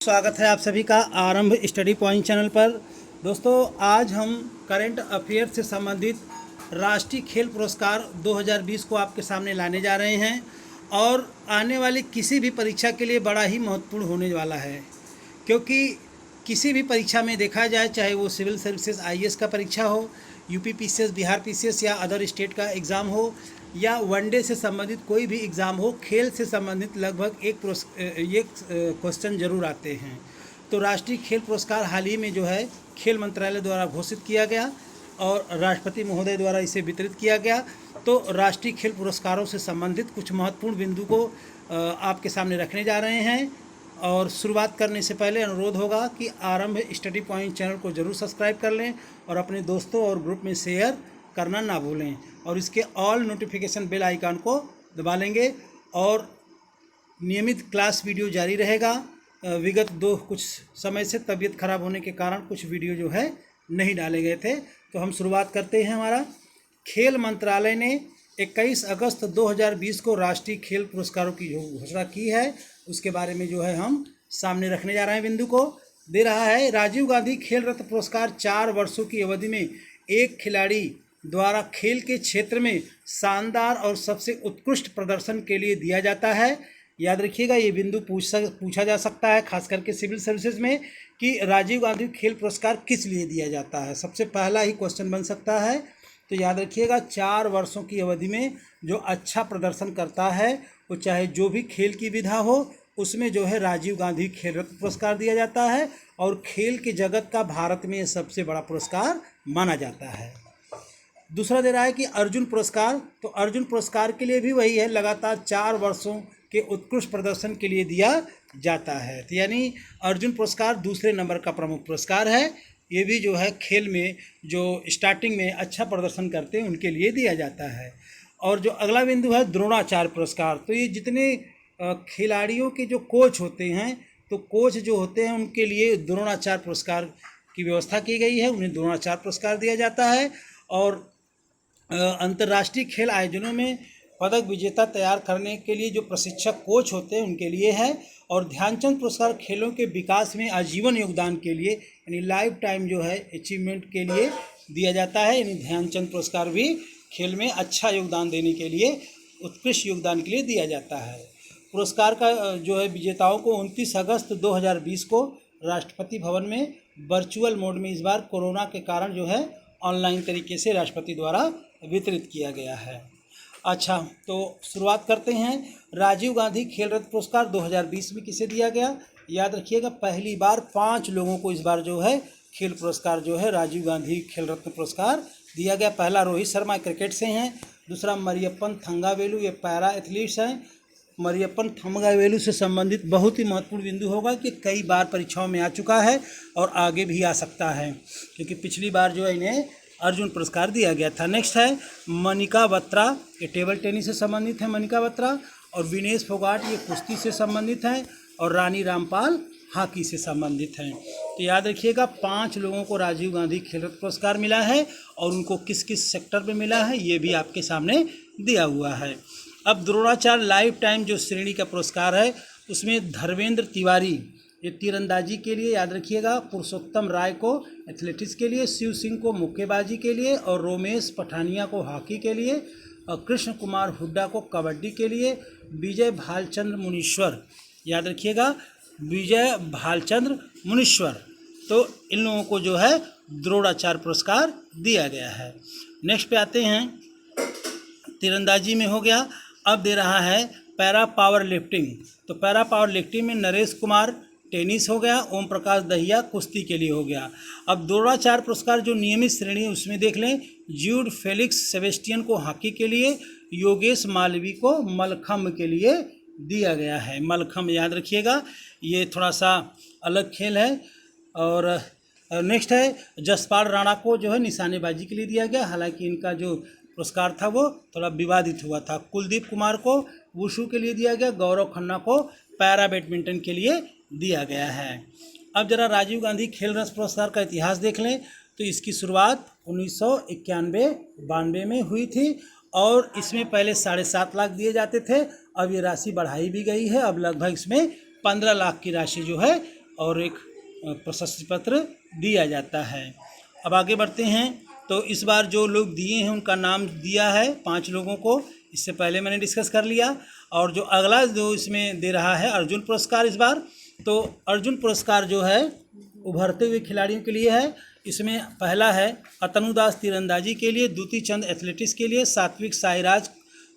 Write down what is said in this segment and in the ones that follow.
स्वागत है आप सभी का आरंभ स्टडी पॉइंट चैनल पर। दोस्तों, आज हम करंट अफेयर से संबंधित राष्ट्रीय खेल पुरस्कार 2020 को आपके सामने लाने जा रहे हैं और आने वाली किसी भी परीक्षा के लिए बड़ा ही महत्वपूर्ण होने वाला है, क्योंकि किसी भी परीक्षा में देखा जाए, चाहे वो सिविल सर्विसेज आईएएस का परीक्षा हो, यूपी पीसीएस, बिहार पीसीएस या अदर स्टेट का एग्ज़ाम हो, या वनडे से संबंधित कोई भी एग्ज़ाम हो, खेल से संबंधित लगभग एक क्वेश्चन जरूर आते हैं। तो राष्ट्रीय खेल पुरस्कार हाल ही में जो है खेल मंत्रालय द्वारा घोषित किया गया और राष्ट्रपति महोदय द्वारा इसे वितरित किया गया। तो राष्ट्रीय खेल पुरस्कारों से संबंधित कुछ महत्वपूर्ण बिंदु को आपके सामने रखने जा रहे हैं। और शुरुआत करने से पहले अनुरोध होगा कि आरंभ स्टडी पॉइंट चैनल को ज़रूर सब्सक्राइब कर लें और अपने दोस्तों और ग्रुप में शेयर करना ना भूलें, और इसके ऑल नोटिफिकेशन बेल आइकन को दबा लेंगे। और नियमित क्लास वीडियो जारी रहेगा। विगत कुछ समय से तबीयत खराब होने के कारण कुछ वीडियो जो है नहीं डाले गए थे। तो हम शुरुआत करते हैं। हमारा खेल मंत्रालय ने 21 अगस्त 2020 को राष्ट्रीय खेल पुरस्कारों की जो घोषणा की है, उसके बारे में जो है हम सामने रखने जा रहे हैं। बिंदु को दे रहा है राजीव गांधी खेल रत्न पुरस्कार 4 वर्षों की अवधि में एक खिलाड़ी द्वारा खेल के क्षेत्र में शानदार और सबसे उत्कृष्ट प्रदर्शन के लिए दिया जाता है। याद रखिएगा, ये बिंदु पूछा जा सकता है, खास करके सिविल सर्विसेज में, कि राजीव गांधी खेल पुरस्कार किस लिए दिया जाता है। सबसे पहला ही क्वेश्चन बन सकता है। तो याद रखिएगा, 4 वर्षों की अवधि में जो अच्छा प्रदर्शन करता है, वो चाहे जो भी खेल की विधा हो, उसमें जो है राजीव गांधी खेल रत्न पुरस्कार दिया जाता है। और खेल के जगत का भारत में सबसे बड़ा पुरस्कार माना जाता है। दूसरा दे रहा है कि अर्जुन पुरस्कार। तो अर्जुन पुरस्कार के लिए भी वही है, लगातार 4 वर्षों के उत्कृष्ट प्रदर्शन के लिए दिया जाता है। तो यानी अर्जुन पुरस्कार दूसरे नंबर का प्रमुख पुरस्कार है। ये भी जो है खेल में जो स्टार्टिंग में अच्छा प्रदर्शन करते हैं उनके लिए दिया जाता है। और जो अगला बिंदु है द्रोणाचार्य पुरस्कार। तो ये जितने खिलाड़ियों के जो कोच होते हैं, तो कोच जो होते हैं उनके लिए द्रोणाचार्य पुरस्कार की व्यवस्था की गई है, उन्हें द्रोणाचार्य पुरस्कार दिया जाता है। और अंतर्राष्ट्रीय खेल आयोजनों में पदक विजेता तैयार करने के लिए जो प्रशिक्षक कोच होते हैं उनके लिए है। और ध्यानचंद पुरस्कार खेलों के विकास में आजीवन योगदान के लिए, यानी लाइफ टाइम जो है अचीवमेंट के लिए दिया जाता है। यानी ध्यानचंद पुरस्कार भी खेल में अच्छा योगदान देने के लिए, उत्कृष्ट योगदान के लिए दिया जाता है। पुरस्कार का जो है विजेताओं को 29 अगस्त 2020 को राष्ट्रपति भवन में वर्चुअल मोड में, इस बार कोरोना के कारण जो है ऑनलाइन तरीके से राष्ट्रपति द्वारा वितरित किया गया है। अच्छा, तो शुरुआत करते हैं। राजीव गांधी खेल रत्न पुरस्कार 2020 में किसे दिया गया? याद रखिएगा, पहली बार 5 लोगों को इस बार जो है खेल पुरस्कार जो है राजीव गांधी खेल रत्न पुरस्कार दिया गया। पहला रोहित शर्मा क्रिकेट से हैं, दूसरा मरियप्पन थंगावेलु, ये पैरा एथलीट्स हैं। मरियप्पन थंगावेलु से संबंधित बहुत ही महत्वपूर्ण बिंदु होगा कि कई बार परीक्षाओं में आ चुका है और आगे भी आ सकता है, क्योंकि पिछली बार जो है इन्हें अर्जुन पुरस्कार दिया गया था। नेक्स्ट है मनिका बत्रा, ये टेबल टेनिस से संबंधित है मनिका बत्रा। और विनेश फोगाट, ये कुश्ती से संबंधित हैं। और रानी रामपाल हॉकी से संबंधित हैं। तो याद रखिएगा, 5 लोगों को राजीव गांधी खेल रत्न पुरस्कार मिला है और उनको किस किस सेक्टर में मिला है ये भी आपके सामने दिया हुआ है। अब द्रोणाचार्य लाइफ टाइम जो श्रेणी का पुरस्कार है, उसमें धर्मेंद्र तिवारी, ये तीरंदाजी के लिए याद रखिएगा, पुरुषोत्तम राय को एथलेटिक्स के लिए, शिव सिंह को मुक्केबाजी के लिए, और रोमेश पठानिया को हॉकी के लिए, और कृष्ण कुमार हुड्डा को कबड्डी के लिए, विजय भालचंद्र मुनीश्वर, याद रखिएगा विजय भालचंद्र मुनीश्वर, तो इन लोगों को जो है द्रोणाचार्य पुरस्कार दिया गया है। नेक्स्ट पे आते हैं, तीरंदाजी में हो गया। अब दे रहा है पैरा पावर लिफ्टिंग। तो पैरा पावर लिफ्टिंग में नरेश कुमार टेनिस हो गया, ओम प्रकाश दहिया कुश्ती के लिए हो गया। अब द्रोणाचार्य पुरस्कार जो नियमित श्रेणी है उसमें देख लें, ज्यूड फेलिक्स सेबेस्टियन को हॉकी के लिए, योगेश मालवी को मलखम्ब के लिए दिया गया है। मलखम्ब याद रखिएगा, ये थोड़ा सा अलग खेल है। और नेक्स्ट है जसपाल राणा को जो है निशानेबाजी के लिए दिया गया, हालांकि इनका जो पुरस्कार था वो थोड़ा विवादित हुआ था। कुलदीप कुमार को वुशु के लिए दिया गया, गौरव खन्ना को पैरा बैडमिंटन के लिए दिया गया है। अब जरा राजीव गांधी खेल रत्न पुरस्कार का इतिहास देख लें। तो इसकी शुरुआत 1991-92 में हुई थी और इसमें पहले 7.5 लाख दिए जाते थे। अब ये राशि बढ़ाई भी गई है, अब लगभग इसमें 15 लाख की राशि जो है और एक प्रशस्ति पत्र दिया जाता है। अब आगे बढ़ते हैं। तो इस बार जो लोग दिए हैं उनका नाम दिया है 5 लोगों को, इससे पहले मैंने डिस्कस कर लिया। और जो अगला जो इसमें दे रहा है अर्जुन पुरस्कार इस बार, तो अर्जुन पुरस्कार जो है उभरते हुए खिलाड़ियों के लिए है। इसमें पहला है अतनु दास तीरंदाजी के लिए, द्युति चंद एथलेटिक्स के लिए, सात्विक साईराज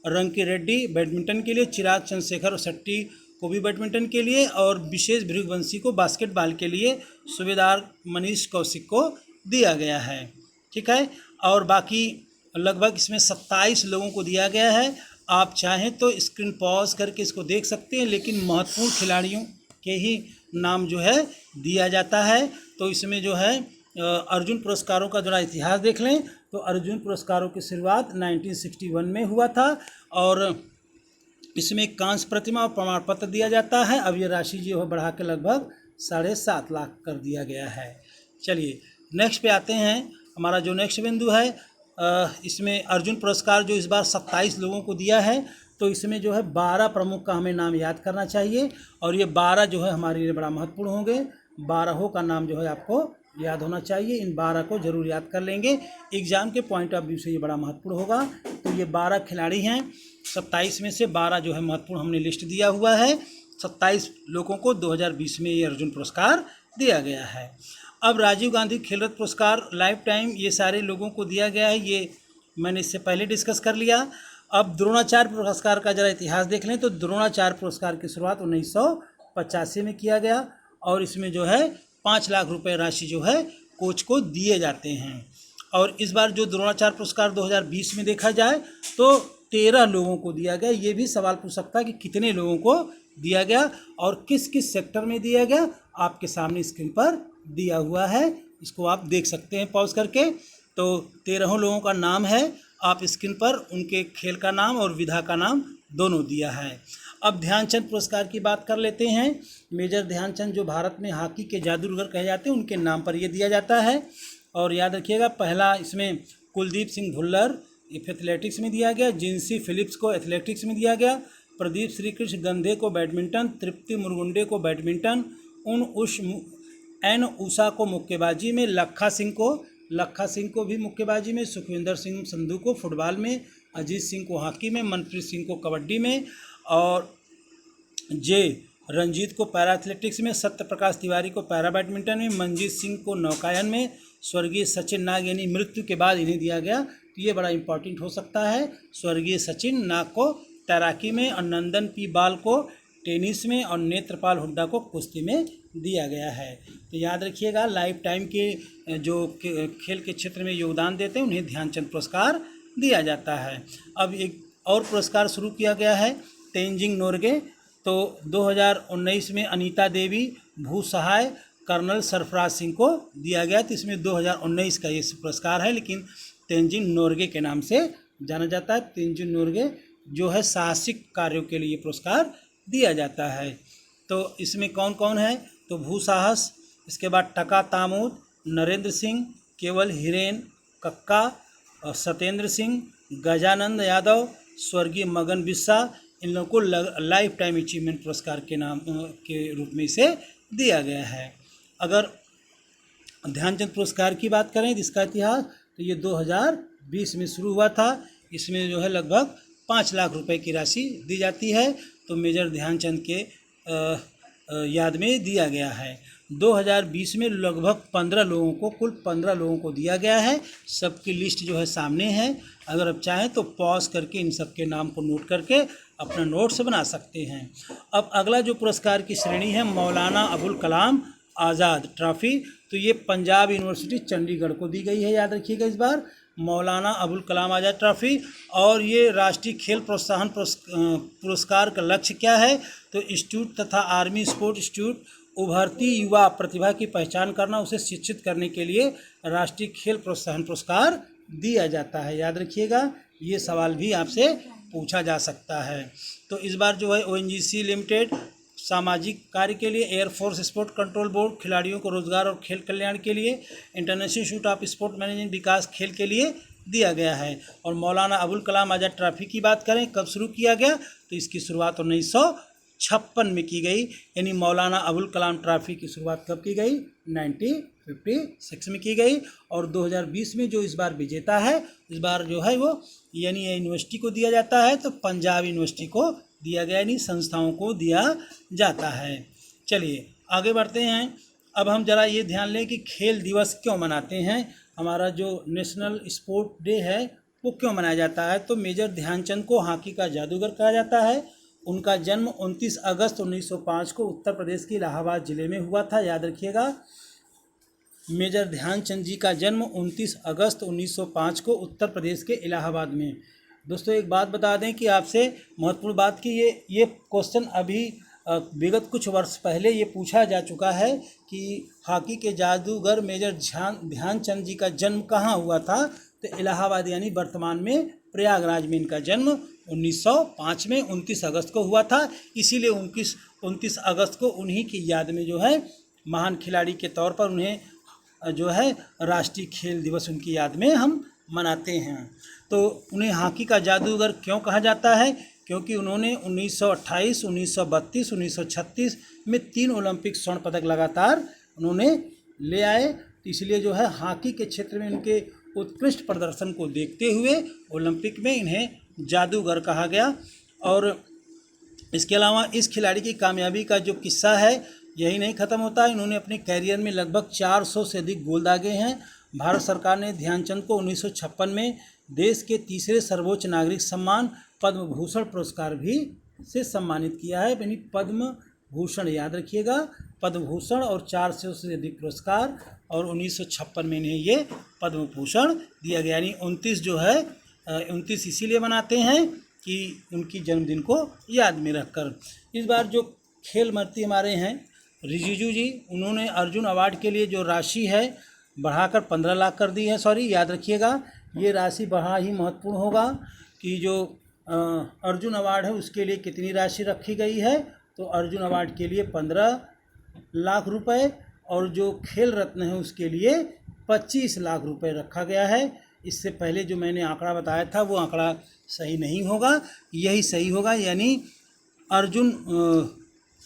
रंकी रेड्डी बैडमिंटन के लिए, चिराग चंद्रशेखर शेट्टी को भी बैडमिंटन के लिए, और विशेष भृगवंशी को बास्केटबॉल के लिए, सूबेदार मनीष कौशिक को दिया गया है। ठीक है। और बाकी लगभग इसमें 27 लोगों को दिया गया है। आप चाहें तो स्क्रीन पॉज करके इसको देख सकते हैं, लेकिन महत्वपूर्ण खिलाड़ियों के ही नाम जो है दिया जाता है। तो इसमें जो है अर्जुन पुरस्कारों का जरा इतिहास देख लें तो अर्जुन पुरस्कारों की शुरुआत 1961 में हुआ था, और इसमें कांस्य प्रतिमा और प्रमाण पत्र दिया जाता है। अब ये राशि जो है बढ़ा के लगभग 7.5 लाख कर दिया गया है। चलिए नेक्स्ट पे आते हैं। हमारा जो नेक्स्ट बिंदु है, इसमें अर्जुन पुरस्कार जो इस बार 27 लोगों को दिया है, तो इसमें जो है 12 प्रमुख का हमें नाम याद करना चाहिए, और ये 12 जो है हमारे लिए बड़ा महत्वपूर्ण होंगे। 12 का नाम जो है आपको याद होना चाहिए। इन 12 को जरूर याद कर लेंगे, एग्जाम के पॉइंट ऑफ व्यू से ये बड़ा महत्वपूर्ण होगा। तो ये 12 खिलाड़ी हैं, 27 में से 12 जो है महत्वपूर्ण हमने लिस्ट दिया हुआ है। 27 लोगों को 2020 में ये अर्जुन पुरस्कार दिया गया है। अब राजीव गांधी खेल रत्न पुरस्कार लाइफ टाइम ये सारे लोगों को दिया गया है, ये मैंने इससे पहले डिस्कस कर लिया। अब द्रोणाचार्य पुरस्कार का जरा इतिहास देख लें तो द्रोणाचार्य पुरस्कार की शुरुआत 1985 में किया गया, और इसमें जो है 5 लाख रुपए राशि जो है कोच को दिए जाते हैं। और इस बार जो द्रोणाचार्य पुरस्कार 2020 में देखा जाए तो 13 लोगों को दिया गया। ये भी सवाल पूछ सकता है कि कितने लोगों को दिया गया और किस किस सेक्टर में दिया गया। आपके सामने स्क्रीन पर दिया हुआ है, इसको आप देख सकते हैं पॉज करके। तो 13 लोगों का नाम है, आप स्क्रीन पर उनके खेल का नाम और विधा का नाम दोनों दिया है। अब ध्यानचंद पुरस्कार की बात कर लेते हैं। मेजर ध्यानचंद जो भारत में हॉकी के जादूगर कहे जाते हैं, उनके नाम पर यह दिया जाता है। और याद रखिएगा, पहला इसमें कुलदीप सिंह भुल्लर एथलेटिक्स में दिया गया, जिंसी फिलिप्स को एथलेटिक्स में दिया गया, प्रदीप श्रीकृष्ण गंधे को बैडमिंटन, तृप्ति मुरगुंडे को बैडमिंटन, उषा को मुक्केबाजी में, लखा सिंह को भी मुक्केबाजी में, सुखविंदर सिंह संधू को फुटबॉल में, अजीत सिंह को हॉकी में, मनप्रीत सिंह को कबड्डी में, और जे रंजीत को पैरा एथलेटिक्स में, सत्य प्रकाश तिवारी को पैरा बैडमिंटन में, मंजीत सिंह को नौकायन में, स्वर्गीय सचिन नाग यानी मृत्यु के बाद इन्हें दिया गया, तो ये बड़ा इंपॉर्टेंट हो सकता है। स्वर्गीय सचिन नाग को तैराकी में, और नंदन पी बाल को टेनिस में, और नेत्रपाल हुड्डा को कुश्ती में दिया गया है। तो याद रखिएगा, लाइफ टाइम के जो खेल के क्षेत्र में योगदान देते हैं उन्हें ध्यानचंद पुरस्कार दिया जाता है। अब एक और पुरस्कार शुरू किया गया है, तेंजिंग नोरगे। तो 2019 में अनीता देवी, भू सहाय, कर्नल सरफराज सिंह को दिया गया। तो इसमें 2019 का ये पुरस्कार है, लेकिन तेंजिंग नोरगे के नाम से जाना जाता है। तेंजिंग नोरगे जो है साहसिक कार्यों के लिए पुरस्कार दिया जाता है। तो इसमें कौन कौन है, तो भू साहस, इसके बाद टका तामूद, नरेंद्र सिंह, केवल हिरेन, कक्का, सत्येंद्र सिंह, गजानंद यादव, स्वर्गीय मगन बिस्सा, इन लोगों को लाइफ टाइम अचीवमेंट पुरस्कार के नाम के रूप में इसे दिया गया है। अगर ध्यानचंद पुरस्कार की बात करें जिसका इतिहास, तो ये 2020 में शुरू हुआ था। इसमें जो है लगभग 5 लाख रुपए की राशि दी जाती है। तो मेजर ध्यानचंद के याद में दिया गया है। 2020 में लगभग 15 लोगों को, कुल 15 लोगों को दिया गया है। सबकी लिस्ट जो है सामने है, अगर आप चाहें तो पॉज करके इन सब के नाम को नोट करके अपना नोट्स बना सकते हैं। अब अगला जो पुरस्कार की श्रेणी है, मौलाना अबुल कलाम आज़ाद ट्रॉफी। तो ये पंजाब यूनिवर्सिटी चंडीगढ़ को दी गई है, याद रखिएगा इस बार मौलाना अबुल कलाम आज़ाद ट्रॉफी। और ये राष्ट्रीय खेल प्रोत्साहन पुरस्कार का लक्ष्य क्या है, तो इंस्टीट्यूट तथा आर्मी स्पोर्ट इंस्टीट्यूट उभरती युवा प्रतिभा की पहचान करना, उसे शिक्षित करने के लिए राष्ट्रीय खेल प्रोत्साहन पुरस्कार दिया जाता है। याद रखिएगा, ये सवाल भी आपसे पूछा जा सकता है। तो इस बार जो है ONGC लिमिटेड सामाजिक कार्य के लिए, एयरफोर्स स्पोर्ट कंट्रोल बोर्ड खिलाड़ियों को रोजगार और खेल कल्याण के लिए, international institute of sport management विकास खेल के लिए दिया गया है। और मौलाना अबुल कलाम आज़ाद ट्रॉफी की बात करें कब शुरू किया गया, तो इसकी शुरुआत 19 1956 में की गई, यानी मौलाना अबुल कलाम ट्रॉफी की शुरुआत कब की गई? 1956 में की गई। और 2020 में जो इस बार विजेता है, इस बार जो है वो यानी यूनिवर्सिटी को दिया जाता है, तो पंजाब यूनिवर्सिटी को दिया गया, यानी संस्थाओं को दिया जाता है। चलिए आगे बढ़ते हैं। अब हम जरा ये ध्यान लें कि खेल दिवस क्यों मनाते हैं, हमारा जो नेशनल स्पोर्ट डे है वो क्यों मनाया जाता है। तो मेजर ध्यानचंद को हॉकी का जादूगर कहा जाता है। उनका जन्म 29 अगस्त 1905 को उत्तर प्रदेश के इलाहाबाद ज़िले में हुआ था, याद रखिएगा। मेजर ध्यानचंद जी का जन्म 29 अगस्त 1905 को उत्तर प्रदेश के इलाहाबाद में। दोस्तों एक बात बता दें कि आपसे महत्वपूर्ण बात कि ये क्वेश्चन अभी विगत कुछ वर्ष पहले ये पूछा जा चुका है कि हॉकी के जादूगर मेजर ध्यानचंद जी का जन्म कहाँ हुआ था। तो इलाहाबाद यानी वर्तमान में प्रयागराज में इनका जन्म 1905 में 29 अगस्त को हुआ था। इसीलिए 29 अगस्त को उन्हीं की याद में जो है महान खिलाड़ी के तौर पर उन्हें जो है राष्ट्रीय खेल दिवस उनकी याद में हम मनाते हैं। तो उन्हें हॉकी का जादूगर क्यों कहा जाता है? क्योंकि उन्होंने 1928, 1932, 1936 में 3 ओलंपिक स्वर्ण पदक लगातार उन्होंने ले आए। तो इसलिए जो है हॉकी के क्षेत्र में उनके उत्कृष्ट प्रदर्शन को देखते हुए ओलंपिक में इन्हें जादूगर कहा गया। और इसके अलावा इस खिलाड़ी की कामयाबी का जो किस्सा है यही नहीं ख़त्म होता। इन्होंने अपने कैरियर में लगभग 400 से अधिक गोल दागे हैं। भारत सरकार ने ध्यानचंद को 1956 में देश के तीसरे सर्वोच्च नागरिक सम्मान पद्म भूषण पुरस्कार भी से सम्मानित किया है। यानी पद्म भूषण याद रखिएगा, पद्म भूषण और 400 से अधिक पुरस्कार, और 1956 में इन्हें ये पद्म भूषण दिया गया। यानी 29 जो है 29 इसीलिए मनाते हैं कि उनकी जन्मदिन को याद में रखकर। इस बार जो खेल मंत्री हमारे हैं रिजिजू जी, उन्होंने अर्जुन अवार्ड के लिए जो राशि है बढ़ाकर 15 लाख कर दी है। सॉरी, याद रखिएगा ये राशि बड़ा ही महत्वपूर्ण होगा कि जो अर्जुन अवार्ड है उसके लिए कितनी राशि रखी गई है। तो अर्जुन अवार्ड के लिए 15 लाख रुपए, और जो खेल रत्न है उसके लिए 25 लाख रुपए रखा गया है। इससे पहले जो मैंने आंकड़ा बताया था वो आंकड़ा सही नहीं होगा, यही सही होगा। यानी अर्जुन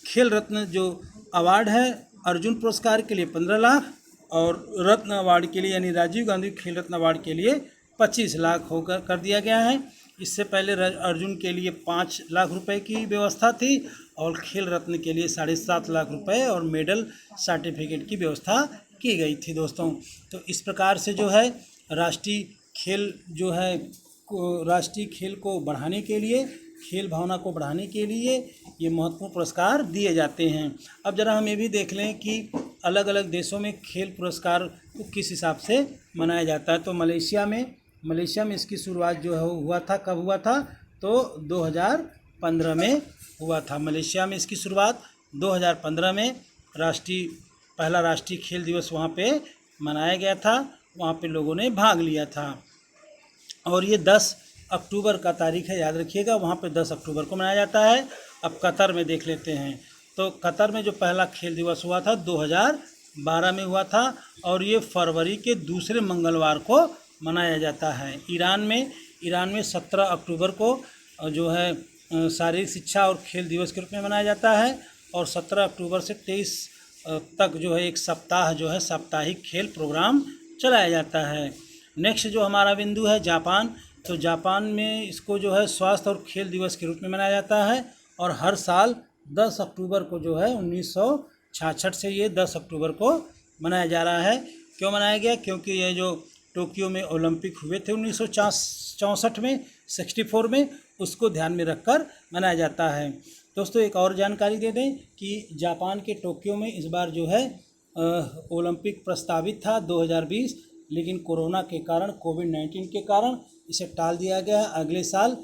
खेल रत्न जो अवार्ड है अर्जुन पुरस्कार के लिए 15 लाख, और रत्न अवार्ड के लिए यानी राजीव गांधी खेल रत्न अवार्ड के लिए 25 लाख होकर कर दिया गया है। इससे पहले अर्जुन के लिए 5 लाख रुपए की व्यवस्था थी, और खेल रत्न के लिए 7.5 लाख रुपए और मेडल सर्टिफिकेट की व्यवस्था की गई थी दोस्तों। तो इस प्रकार से जो है राष्ट्रीय खेल जो है राष्ट्रीय खेल को बढ़ाने के लिए, खेल भावना को बढ़ाने के लिए ये महत्वपूर्ण पुरस्कार दिए जाते हैं। अब ज़रा हम ये भी देख लें कि अलग अलग देशों में खेल पुरस्कार को किस हिसाब से मनाया जाता है। तो मलेशिया में इसकी शुरुआत जो है हुआ था, कब हुआ था? तो 2015 में हुआ था। मलेशिया में इसकी शुरुआत 2015 में पहला राष्ट्रीय खेल दिवस वहाँ पे मनाया गया था, वहाँ पे लोगों ने भाग लिया था। और ये 10 अक्टूबर का तारीख है, याद रखिएगा, वहाँ पे 10 अक्टूबर को मनाया जाता है। अब कतर में देख लेते हैं। तो कतर में जो पहला खेल दिवस हुआ था 2012 में हुआ था, और ये फरवरी के दूसरे मंगलवार को मनाया जाता है। ईरान में 17 अक्टूबर को जो है शारीरिक शिक्षा और खेल दिवस के रूप में मनाया जाता है, और 17 अक्टूबर से 23 तक जो है एक सप्ताह जो है साप्ताहिक खेल प्रोग्राम चलाया जाता है। नेक्स्ट जो हमारा बिंदु है जापान। तो जापान में इसको जो है स्वास्थ्य और खेल दिवस के रूप में मनाया जाता है, और हर साल 10 अक्टूबर को जो है 1966 से ये 10 अक्टूबर को मनाया जा रहा है। क्यों मनाया गया? क्योंकि ये जो टोक्यो में ओलंपिक हुए थे 1964 में 64 में, उसको ध्यान में रखकर मनाया जाता है। दोस्तों एक और जानकारी दे दें कि जापान के टोक्यो में इस बार जो है ओलंपिक प्रस्तावित था 2020, लेकिन कोरोना के कारण, कोविड-19 के कारण इसे टाल दिया गया। अगले साल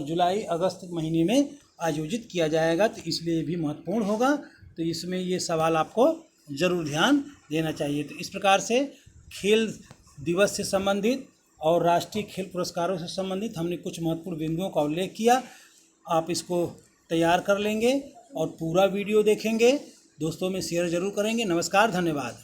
जुलाई अगस्त महीने में आयोजित किया जाएगा, तो इसलिए भी महत्वपूर्ण होगा। तो इसमें ये सवाल आपको ज़रूर ध्यान देना चाहिए। तो इस प्रकार से खेल दिवस से संबंधित और राष्ट्रीय खेल पुरस्कारों से संबंधित हमने कुछ महत्वपूर्ण बिंदुओं का उल्लेख किया। आप इसको तैयार कर लेंगे और पूरा वीडियो देखेंगे, दोस्तों में शेयर ज़रूर करेंगे। नमस्कार, धन्यवाद।